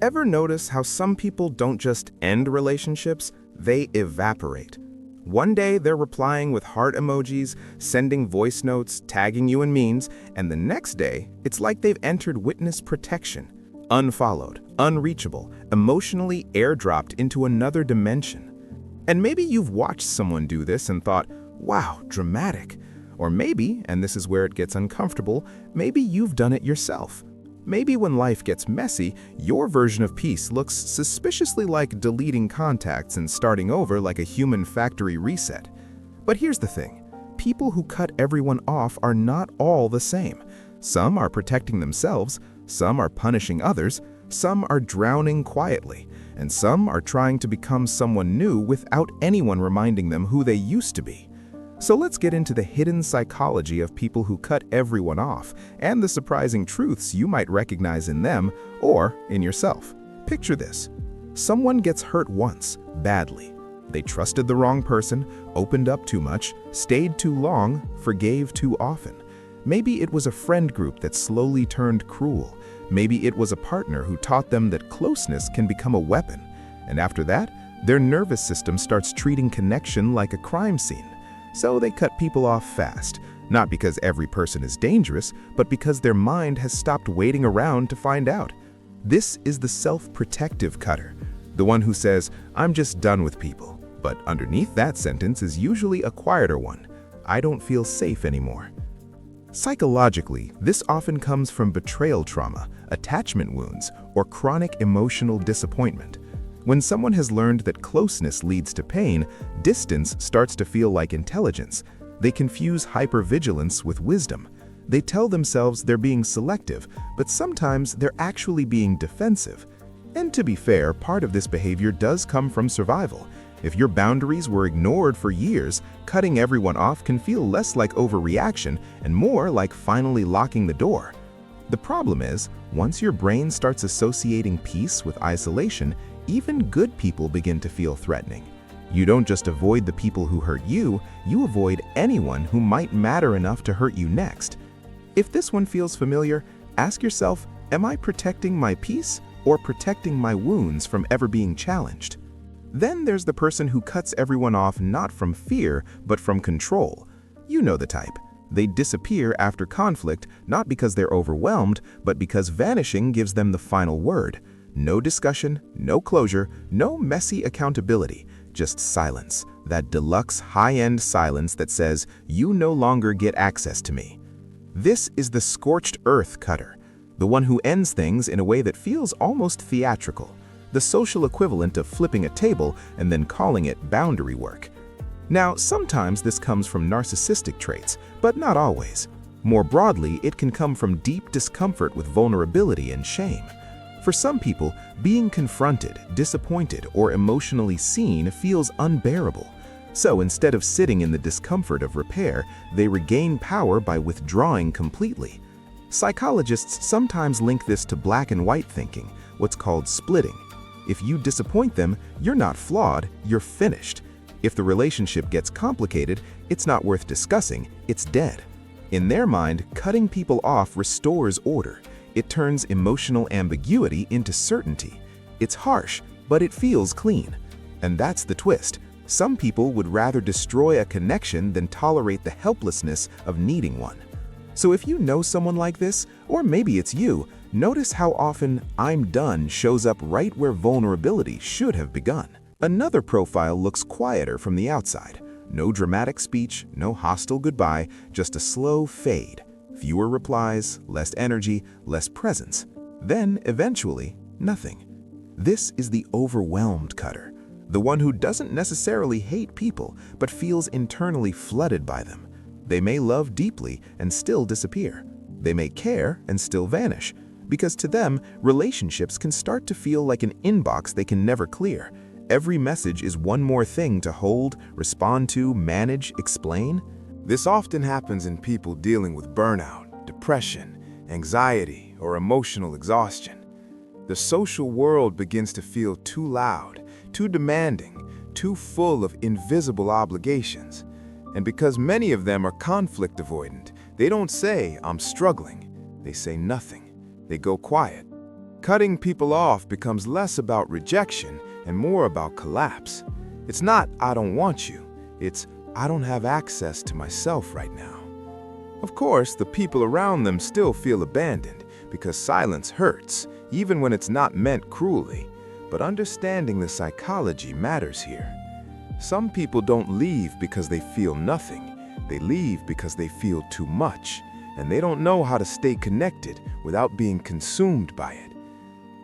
Ever notice how some people don't just end relationships, they evaporate? One day they're replying with heart emojis, sending voice notes, tagging you in memes, and the next day it's like they've entered witness protection, unfollowed, unreachable, emotionally airdropped into another dimension. And maybe you've watched someone do this and thought, wow, dramatic. Or maybe, and this is where it gets uncomfortable, maybe you've done it yourself. Maybe when life gets messy, your version of peace looks suspiciously like deleting contacts and starting over like a human factory reset. But here's the thing. People who cut everyone off are not all the same. Some are protecting themselves, some are punishing others, some are drowning quietly, and some are trying to become someone new without anyone reminding them who they used to be. So let's get into the hidden psychology of people who cut everyone off and the surprising truths you might recognize in them or in yourself. Picture this. Someone gets hurt once, badly. They trusted the wrong person, opened up too much, stayed too long, forgave too often. Maybe it was a friend group that slowly turned cruel. Maybe it was a partner who taught them that closeness can become a weapon. And after that, their nervous system starts treating connection like a crime scene. So they cut people off fast, not because every person is dangerous, but because their mind has stopped waiting around to find out. This is the self-protective cutter, the one who says, I'm just done with people. But underneath that sentence is usually a quieter one. I don't feel safe anymore. Psychologically, this often comes from betrayal trauma, attachment wounds, or chronic emotional disappointment. When someone has learned that closeness leads to pain, distance starts to feel like intelligence. They confuse hypervigilance with wisdom. They tell themselves they're being selective, but sometimes they're actually being defensive. And to be fair, part of this behavior does come from survival. If your boundaries were ignored for years, cutting everyone off can feel less like overreaction and more like finally locking the door. The problem is, once your brain starts associating peace with isolation, even good people begin to feel threatening. You don't just avoid the people who hurt you, you avoid anyone who might matter enough to hurt you next. If this one feels familiar, ask yourself, am I protecting my peace or protecting my wounds from ever being challenged? Then there's the person who cuts everyone off not from fear, but from control. You know the type. They disappear after conflict, not because they're overwhelmed, but because vanishing gives them the final word. No discussion, no closure, no messy accountability, just silence, that deluxe high-end silence that says, you no longer get access to me. This is the scorched earth cutter, the one who ends things in a way that feels almost theatrical, the social equivalent of flipping a table and then calling it boundary work. Now, sometimes this comes from narcissistic traits, but not always. More broadly, it can come from deep discomfort with vulnerability and shame. For some people, being confronted, disappointed, or emotionally seen feels unbearable. So instead of sitting in the discomfort of repair, they regain power by withdrawing completely. Psychologists sometimes link this to black and white thinking, what's called splitting. If you disappoint them, you're not flawed, you're finished. If the relationship gets complicated, it's not worth discussing, it's dead. In their mind, cutting people off restores order. It turns emotional ambiguity into certainty. It's harsh, but it feels clean. And that's the twist. Some people would rather destroy a connection than tolerate the helplessness of needing one. So if you know someone like this, or maybe it's you, notice how often "I'm done" shows up right where vulnerability should have begun. Another profile looks quieter from the outside. No dramatic speech, no hostile goodbye, just a slow fade. Fewer replies, less energy, less presence. Then, eventually, nothing. This is the overwhelmed cutter, the one who doesn't necessarily hate people, but feels internally flooded by them. They may love deeply and still disappear. They may care and still vanish, because to them, relationships can start to feel like an inbox they can never clear. Every message is one more thing to hold, respond to, manage, explain. This often happens in people dealing with burnout, depression, anxiety, or emotional exhaustion. The social world begins to feel too loud, too demanding, too full of invisible obligations. And because many of them are conflict avoidant, they don't say, "I'm struggling." They say nothing. They go quiet. Cutting people off becomes less about rejection and more about collapse. It's not, "I don't want you." It's, "I don't have access to myself right now." Of course, the people around them still feel abandoned because silence hurts, even when it's not meant cruelly. But understanding the psychology matters here. Some people don't leave because they feel nothing. They leave because they feel too much, and they don't know how to stay connected without being consumed by it.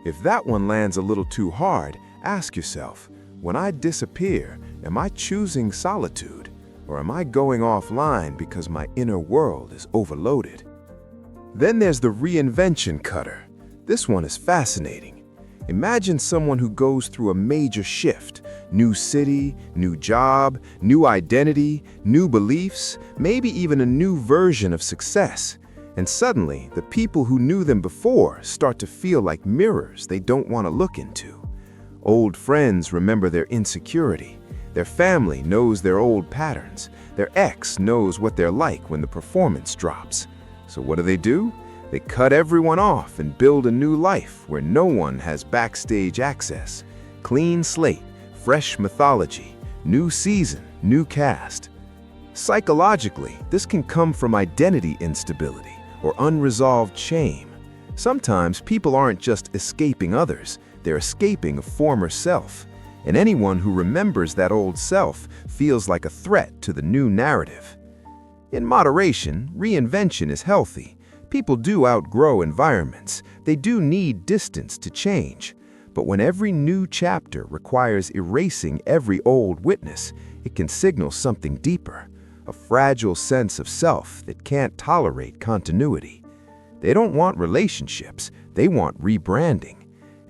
If that one lands a little too hard, ask yourself, when I disappear, am I choosing solitude, or am I going offline because my inner world is overloaded? Then there's the reinvention cutter. This one is fascinating. Imagine someone who goes through a major shift, new city, new job, new identity, new beliefs, maybe even a new version of success. And suddenly, the people who knew them before start to feel like mirrors they don't want to look into. Old friends remember their insecurity. Their family knows their old patterns. Their ex knows what they're like when the performance drops. So what do? They cut everyone off and build a new life where no one has backstage access. Clean slate, fresh mythology, new season, new cast. Psychologically, this can come from identity instability or unresolved shame. Sometimes people aren't just escaping others, they're escaping a former self. And anyone who remembers that old self feels like a threat to the new narrative. In moderation, reinvention is healthy. People do outgrow environments. They do need distance to change. But when every new chapter requires erasing every old witness, it can signal something deeper, a fragile sense of self that can't tolerate continuity. They don't want relationships, they want rebranding.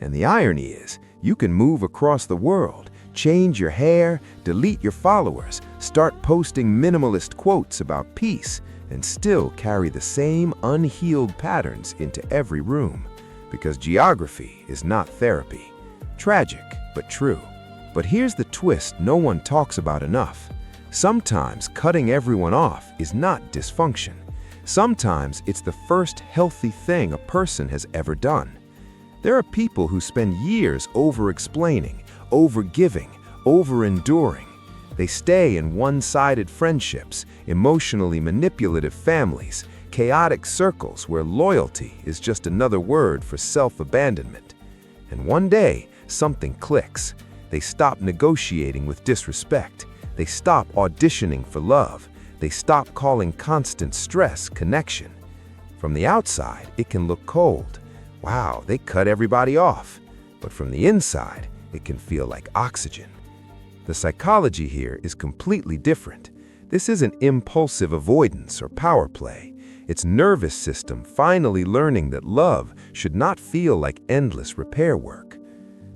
And the irony is, you can move across the world, change your hair, delete your followers, start posting minimalist quotes about peace, and still carry the same unhealed patterns into every room. Because geography is not therapy. Tragic, but true. But here's the twist no one talks about enough. Sometimes cutting everyone off is not dysfunction. Sometimes it's the first healthy thing a person has ever done. There are people who spend years over-explaining, over-giving, over-enduring. They stay in one-sided friendships, emotionally manipulative families, chaotic circles where loyalty is just another word for self-abandonment. And one day, something clicks. They stop negotiating with disrespect. They stop auditioning for love. They stop calling constant stress connection. From the outside, it can look cold. Wow, they cut everybody off. But from the inside, it can feel like oxygen. The psychology here is completely different. This isn't impulsive avoidance or power play. It's nervous system finally learning that love should not feel like endless repair work.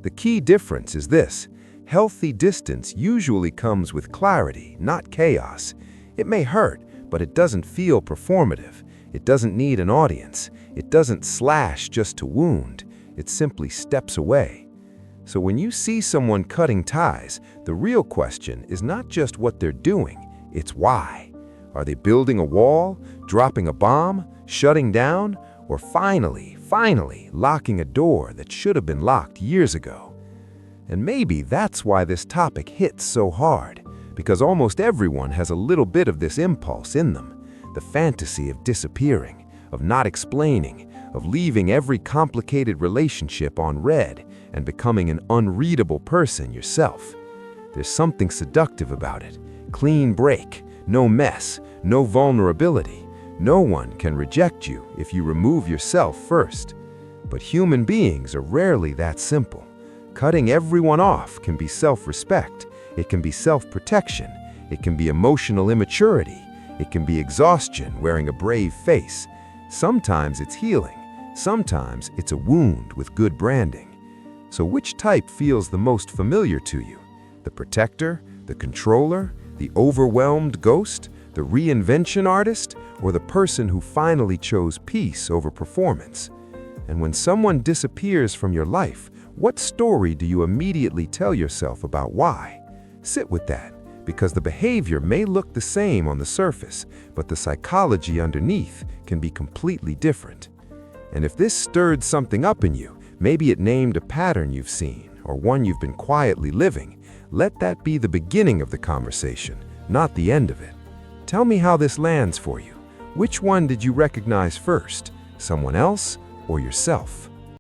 The key difference is this: healthy distance usually comes with clarity, not chaos. It may hurt, but it doesn't feel performative. It doesn't need an audience. It doesn't slash just to wound. It simply steps away. So when you see someone cutting ties, the real question is not just what they're doing, it's why. Are they building a wall, dropping a bomb, shutting down, or finally locking a door that should have been locked years ago? And maybe that's why this topic hits so hard, because almost everyone has a little bit of this impulse in them, the fantasy of disappearing, of not explaining, of leaving every complicated relationship on red and becoming an unreadable person yourself. There's something seductive about it. Clean break, no mess, no vulnerability. No one can reject you if you remove yourself first. But human beings are rarely that simple. Cutting everyone off can be self-respect. It can be self-protection. It can be emotional immaturity. It can be exhaustion wearing a brave face. Sometimes it's healing. Sometimes it's a wound with good branding. So which type feels the most familiar to you? The protector, the controller, the overwhelmed ghost, the reinvention artist, or the person who finally chose peace over performance? And when someone disappears from your life, what story do you immediately tell yourself about why? Sit with that, because the behavior may look the same on the surface, but the psychology underneath can be completely different. And if this stirred something up in you, Maybe it named a pattern you've seen, or one you've been quietly living. Let that be the beginning of the conversation, not the end of it. Tell me how this lands for you. Which one did you recognize first? Someone else or yourself?